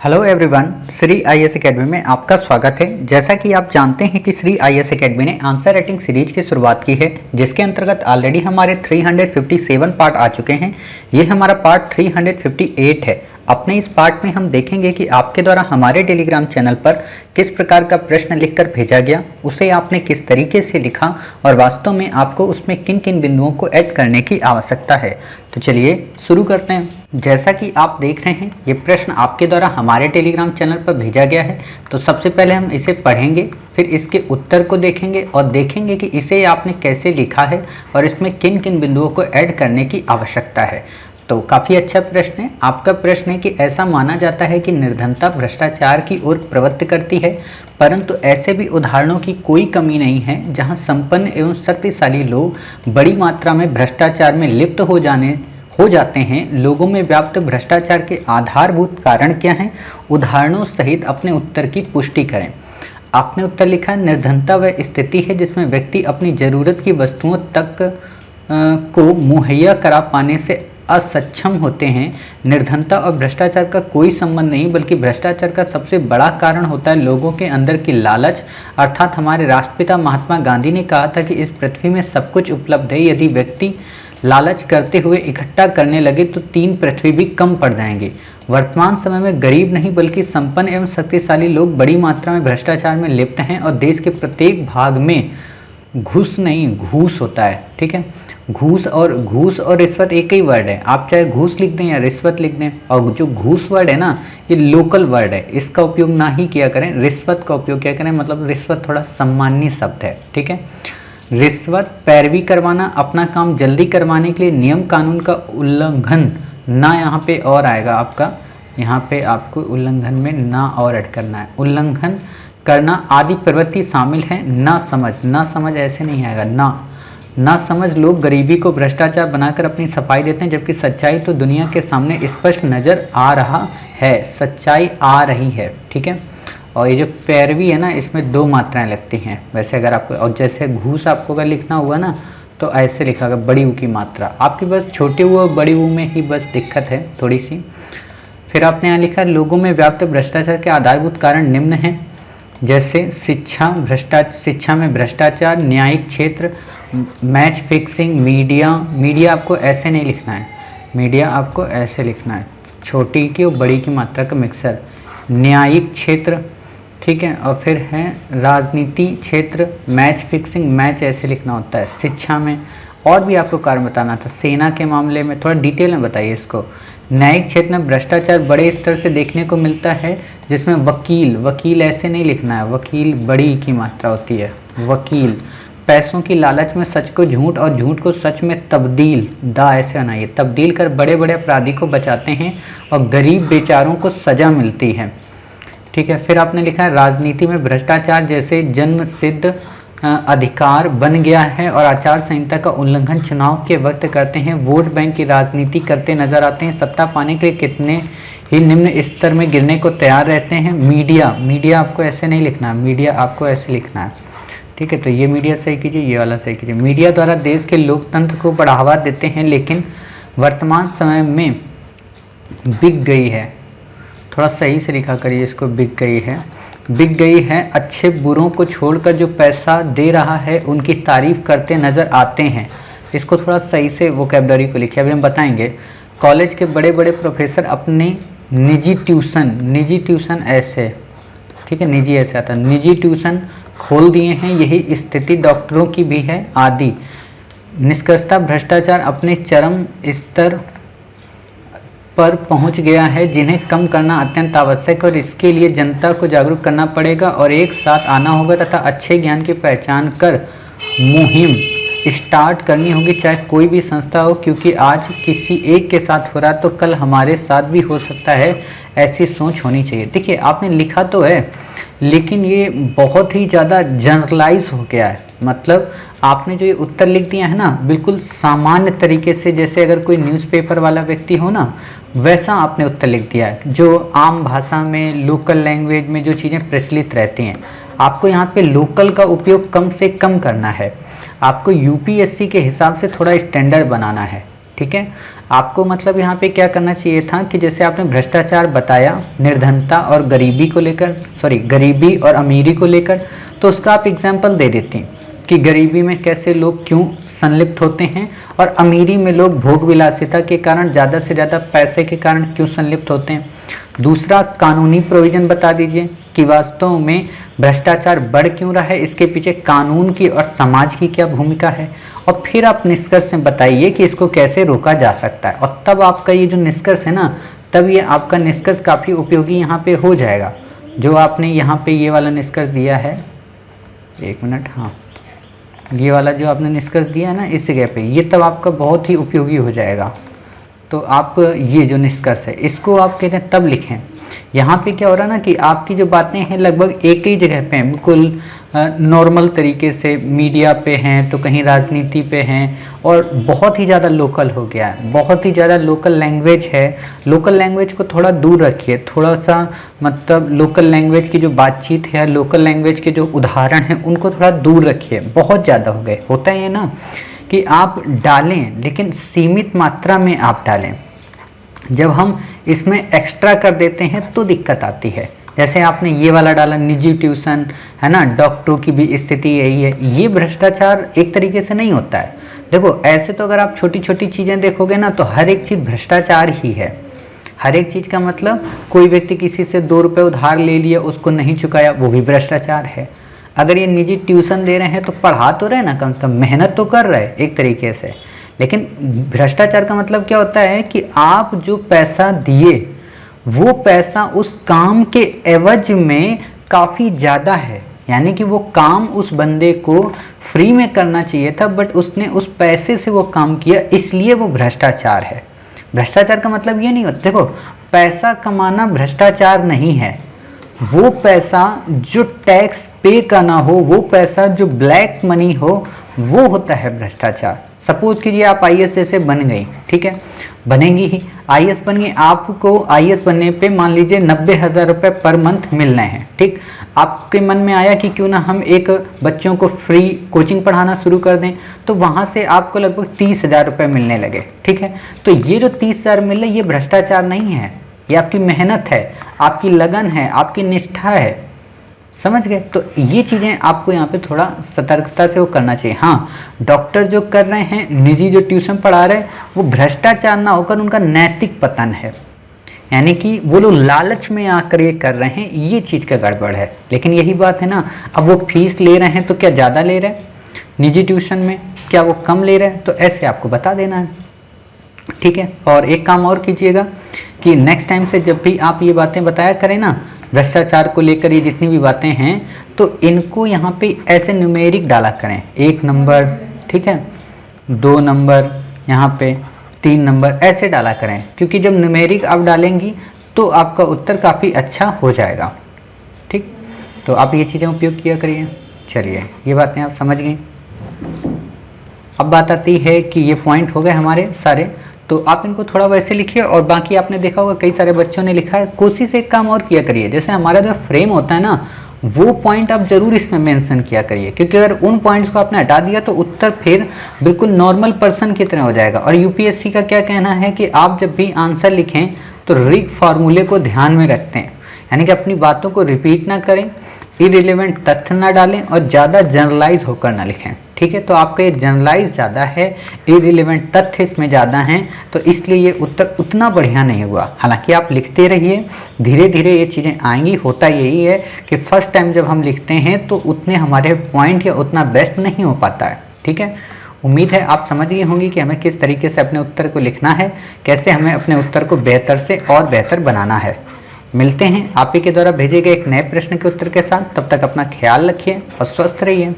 Hello everyone, Shri IAS academy में आपका स्वागत है। जैसा कि आप जानते हैं कि श्री आईएएस एकेडमी ने आंसर राइटिंग सीरीज की शुरुआत की है, जिसके अंतर्गत ऑलरेडी हमारे 357 पार्ट आ चुके हैं। ये हमारा पार्ट 358 है। अपने इस पार्ट में हम देखेंगे कि आपके द्वारा हमारे टेलीग्राम चैनल पर किस प्रकार का प्रश्न लिखकर भेजा गया, उसे आपने किस तरीके से लिखा और वास्तव में आपको उसमें किन किन बिंदुओं को ऐड करने की आवश्यकता है। तो चलिए शुरू करते हैं। जैसा कि आप देख रहे हैं, ये प्रश्न आपके द्वारा हमारे टेलीग्राम चैनल पर भेजा गया है। तो सबसे पहले हम इसे पढ़ेंगे, फिर इसके उत्तर को देखेंगे और देखेंगे कि इसे आपने कैसे लिखा है और इसमें किन किन बिंदुओं को ऐड करने की आवश्यकता है। तो काफ़ी अच्छा प्रश्न है। आपका प्रश्न है कि ऐसा माना जाता है कि निर्धनता भ्रष्टाचार की ओर प्रवृत्त करती है, परंतु ऐसे भी उदाहरणों की कोई कमी नहीं है जहां संपन्न एवं शक्तिशाली लोग बड़ी मात्रा में भ्रष्टाचार में लिप्त हो जाते हैं। लोगों में व्याप्त भ्रष्टाचार के आधारभूत कारण क्या हैं? उदाहरणों सहित अपने उत्तर की पुष्टि करें। आपने उत्तर लिखा, निर्धनता वह स्थिति है जिसमें व्यक्ति अपनी जरूरत की वस्तुओं तक को मुहैया करा पाने से असक्षम होते हैं। निर्धनता और भ्रष्टाचार का कोई संबंध नहीं, बल्कि भ्रष्टाचार का सबसे बड़ा कारण होता है लोगों के अंदर की लालच। अर्थात हमारे राष्ट्रपिता महात्मा गांधी ने कहा था कि इस पृथ्वी में सब कुछ उपलब्ध है, यदि व्यक्ति लालच करते हुए इकट्ठा करने लगे तो 3 पृथ्वी भी कम पड़ जाएंगे। वर्तमान समय में गरीब नहीं बल्कि संपन्न एवं शक्तिशाली लोग बड़ी मात्रा में भ्रष्टाचार में लिप्त हैं और देश के प्रत्येक भाग में घूस नहीं घूस होता है। ठीक है, घूस और रिश्वत एक ही वर्ड है। आप चाहे घूस लिख दें या रिश्वत लिख दें, और जो घूस वर्ड है ना, ये लोकल वर्ड है, इसका उपयोग ना ही किया करें। रिश्वत का उपयोग किया करें, मतलब रिश्वत थोड़ा सम्माननीय शब्द है। ठीक है, रिश्वत पैरवी करवाना, अपना काम जल्दी करवाने के लिए नियम कानून का उल्लंघन, ना यहाँ पे और आएगा आपका, यहाँ पे आपको उल्लंघन में ना और ऐड करना है। उल्लंघन करना आदि प्रवृत्ति शामिल है। ना समझ ऐसे नहीं आएगा। ना समझ लोग गरीबी को भ्रष्टाचार बनाकर अपनी सफाई देते हैं, जबकि सच्चाई तो दुनिया के सामने स्पष्ट नजर आ रहा है। सच्चाई आ रही है। ठीक है, और ये जो पैरवी है ना, इसमें 2 मात्राएं लगती हैं वैसे। अगर आपको, और जैसे घूस आपको अगर लिखना हुआ ना, तो ऐसे लिखा होगा, बड़ी ऊ की मात्रा आपकी बस छोटी ऊ और बड़ी ऊ में ही बस दिक्कत है थोड़ी सी। फिर आपने यहाँ लिखा, लोगों में व्याप्त भ्रष्टाचार के आधारभूत कारण निम्न हैं, जैसे शिक्षा में भ्रष्टाचार, न्यायिक क्षेत्र, मैच फिक्सिंग, मीडिया आपको ऐसे नहीं लिखना है, मीडिया आपको ऐसे लिखना है, छोटी की और बड़ी की मात्रा का मिक्सर, न्यायिक क्षेत्र। ठीक है, और फिर है राजनीति क्षेत्र, मैच फिक्सिंग, मैच ऐसे लिखना होता है। शिक्षा में और भी आपको कारण बताना था, सेना के मामले में थोड़ा डिटेल में बताइए इसको। न्यायिक क्षेत्र में भ्रष्टाचार बड़े स्तर से देखने को मिलता है, जिसमें वकील ऐसे नहीं लिखना है, वकील बड़ी की मात्रा होती है, वकील। पैसों की लालच में सच को झूठ और झूठ को सच में तब्दील, दा ऐसे बनाइए, तब्दील कर बड़े बड़े अपराधी को बचाते हैं और गरीब बेचारों को सजा मिलती है। ठीक है, फिर आपने लिखा है, राजनीति में भ्रष्टाचार जैसे जन्म सिद्ध अधिकार बन गया है और आचार संहिता का उल्लंघन चुनाव के वक्त करते हैं, वोट बैंक की राजनीति करते नजर आते हैं, सत्ता पाने के लिए कितने ही निम्न स्तर में गिरने को तैयार रहते हैं। मीडिया आपको ऐसे नहीं लिखना है, मीडिया आपको ऐसे लिखना है। ठीक है, तो ये मीडिया सही कीजिए, ये वाला सही कीजिए। मीडिया द्वारा देश के लोकतंत्र को बढ़ावा देते हैं, लेकिन वर्तमान समय में बिक गई है। थोड़ा सही से लिखा करिए इसको, बिक गई है। अच्छे बुरों को छोड़कर जो पैसा दे रहा है उनकी तारीफ करते नजर आते हैं। इसको थोड़ा सही से वोकैबुलरी को लिखिए, अभी हम बताएंगे। कॉलेज के बड़े बड़े प्रोफेसर अपनी निजी ट्यूशन ऐसे, ठीक है, निजी ऐसे आता है, निजी ट्यूशन खोल दिए हैं, यही स्थिति डॉक्टरों की भी है आदि। निष्कर्षतः भ्रष्टाचार अपने चरम स्तर पर पहुंच गया है, जिन्हें कम करना अत्यंत आवश्यक है और इसके लिए जनता को जागरूक करना पड़ेगा और एक साथ आना होगा तथा अच्छे ज्ञान की पहचान कर मुहिम स्टार्ट करनी होगी, चाहे कोई भी संस्था हो, क्योंकि आज किसी एक के साथ हो रहा तो कल हमारे साथ भी हो सकता है, ऐसी सोच होनी चाहिए। देखिए, आपने लिखा तो है, लेकिन ये बहुत ही ज़्यादा जनरलाइज हो गया है। मतलब आपने जो ये उत्तर लिख दिया है ना, बिल्कुल सामान्य तरीके से, जैसे अगर कोई न्यूज़पेपर वाला व्यक्ति हो ना, वैसा आपने उत्तर लिख दिया है, जो आम भाषा में, लोकल लैंग्वेज में जो चीज़ें प्रचलित रहती हैं। आपको यहाँ पे लोकल का उपयोग कम से कम करना है, आपको यूपीएससी के हिसाब से थोड़ा स्टैंडर्ड बनाना है। ठीक है, आपको मतलब यहाँ पे क्या करना चाहिए था कि जैसे आपने भ्रष्टाचार बताया निर्धनता और गरीबी को लेकर, गरीबी और अमीरी को लेकर, तो उसका आप एग्जाम्पल दे देते हैं कि गरीबी में कैसे लोग क्यों संलिप्त होते हैं और अमीरी में लोग भोग विलासिता के कारण, ज़्यादा से ज़्यादा पैसे के कारण क्यों संलिप्त होते हैं। दूसरा, कानूनी प्रोविज़न बता दीजिए कि वास्तव में भ्रष्टाचार बढ़ क्यों रहा है, इसके पीछे कानून की और समाज की क्या भूमिका है, और फिर आप निष्कर्ष में बताइए कि इसको कैसे रोका जा सकता है। और तब आपका ये जो निष्कर्ष है ना, तब ये आपका निष्कर्ष काफ़ी उपयोगी यहाँ पे हो जाएगा। जो आपने यहाँ पे ये वाला निष्कर्ष दिया है, एक मिनट, हाँ, ये वाला जो आपने निष्कर्ष दिया है ना इस जगह पे, ये तब आपका बहुत ही उपयोगी हो जाएगा। तो आप ये जो निष्कर्ष है इसको आप कहते हैं तब लिखें। यहाँ पे क्या हो रहा है ना कि आपकी जो बातें हैं लगभग एक ही जगह पे हैं, बिल्कुल नॉर्मल तरीके से, मीडिया पे हैं तो कहीं राजनीति पे हैं, और बहुत ही ज़्यादा लोकल हो गया है, बहुत ही ज़्यादा लोकल लैंग्वेज है। लोकल लैंग्वेज को थोड़ा दूर रखिए, थोड़ा सा मतलब लोकल लैंग्वेज की जो बातचीत है, लोकल लैंग्वेज के जो उदाहरण हैं उनको थोड़ा दूर रखिए, बहुत ज़्यादा हो गए। होता है ना कि आप डालें लेकिन सीमित मात्रा में आप डालें, जब हम इसमें एक्स्ट्रा कर देते हैं तो दिक्कत आती है। जैसे आपने ये वाला डाला निजी ट्यूशन, है ना, डॉक्टरों की भी स्थिति यही है, ये भ्रष्टाचार एक तरीके से नहीं होता है। देखो ऐसे तो अगर आप छोटी छोटी चीज़ें देखोगे ना तो हर एक चीज़ भ्रष्टाचार ही है। हर एक चीज़ का मतलब, कोई व्यक्ति किसी से 2 रुपये उधार ले लिया, उसको नहीं चुकाया, वो भी भ्रष्टाचार है। अगर ये निजी ट्यूशन दे रहे हैं तो पढ़ा तो रहे ना, कम से कम मेहनत तो कर रहे एक तरीके से। लेकिन भ्रष्टाचार का मतलब क्या होता है कि आप जो पैसा दिए वो पैसा उस काम के एवज में काफ़ी ज़्यादा है, यानी कि वो काम उस बंदे को फ्री में करना चाहिए था बट उसने उस पैसे से वो काम किया, इसलिए वो भ्रष्टाचार है। भ्रष्टाचार का मतलब ये नहीं होता, देखो पैसा कमाना भ्रष्टाचार नहीं है, वो पैसा जो टैक्स पे करना हो, वो पैसा जो ब्लैक मनी हो, वो होता है भ्रष्टाचार। सपोज कीजिए आप आईएएस जैसे बन गई, ठीक है, बनेंगी ही, आईएएस बन गई, आपको आईएएस बनने पे मान लीजिए 90,000 रुपये पर मंथ मिलने हैं, ठीक। आपके मन में आया कि क्यों ना हम एक बच्चों को फ्री कोचिंग पढ़ाना शुरू कर दें, तो वहाँ से आपको लगभग 30,000 रुपये मिलने लगे, ठीक है। तो ये जो 30,000 मिल रहे, ये भ्रष्टाचार नहीं है, ये आपकी मेहनत है, आपकी लगन है, आपकी निष्ठा है, समझ गए। तो ये चीज़ें आपको यहाँ पे थोड़ा सतर्कता से वो करना चाहिए। हाँ, डॉक्टर जो कर रहे हैं, निजी जो ट्यूशन पढ़ा रहे हैं, वो भ्रष्टाचार ना होकर उनका नैतिक पतन है, यानी कि वो लोग लालच में आकर ये कर रहे हैं, ये चीज़ का गड़बड़ है। लेकिन यही बात है ना, अब वो फीस ले रहे हैं तो क्या ज़्यादा ले रहे हैं निजी ट्यूशन में, क्या वो कम ले रहे हैं, तो ऐसे आपको बता देना है, ठीक है। और एक काम और कीजिएगा कि नेक्स्ट टाइम से जब भी आप ये बातें बताया करें ना, भ्रष्टाचार को लेकर ये जितनी भी बातें हैं, तो इनको यहाँ पे ऐसे न्यूमेरिक डाला करें, 1 नंबर, ठीक है, 2 नंबर, यहाँ पे 3 नंबर, ऐसे डाला करें, क्योंकि जब न्यूमेरिक आप डालेंगी तो आपका उत्तर काफ़ी अच्छा हो जाएगा, ठीक। तो आप ये चीज़ें उपयोग किया करिए। चलिए, ये बातें आप समझ गई। अब बात आती है कि ये पॉइंट हो गए हमारे सारे, तो आप इनको थोड़ा वैसे लिखिए, और बाकी आपने देखा होगा कई सारे बच्चों ने लिखा है। कोशिश एक काम और किया करिए, जैसे हमारा जो फ्रेम होता है ना, वो पॉइंट आप जरूर इसमें मेंशन किया करिए, क्योंकि अगर उन पॉइंट्स को आपने हटा दिया तो उत्तर फिर बिल्कुल नॉर्मल पर्सन की तरह हो जाएगा। और यूपीएससी का क्या कहना है कि आप जब भी आंसर लिखें तो रिग फार्मूले को ध्यान में रखते हैं, यानी कि अपनी बातों को रिपीट ना करें, इररिलेवेंट तथ्य ना डालें और ज़्यादा जनरलाइज होकर ना लिखें, ठीक है। तो आपका ये जनरलाइज ज़्यादा है, इररिलेवेंट तथ्य इसमें ज़्यादा हैं, तो इसलिए ये उत्तर उतना बढ़िया नहीं हुआ। हालांकि आप लिखते रहिए, धीरे धीरे ये चीज़ें आएंगी। होता यही है कि फर्स्ट टाइम जब हम लिखते हैं तो उतने हमारे पॉइंट या उतना बेस्ट नहीं हो पाता है, ठीक है। उम्मीद है आप समझ गए होंगे कि हमें किस तरीके से अपने उत्तर को लिखना है, कैसे हमें अपने उत्तर को बेहतर से और बेहतर बनाना है। मिलते हैं आप ही के द्वारा भेजे गए एक नए प्रश्न के उत्तर के साथ। तब तक अपना ख्याल रखिए और स्वस्थ रहिए।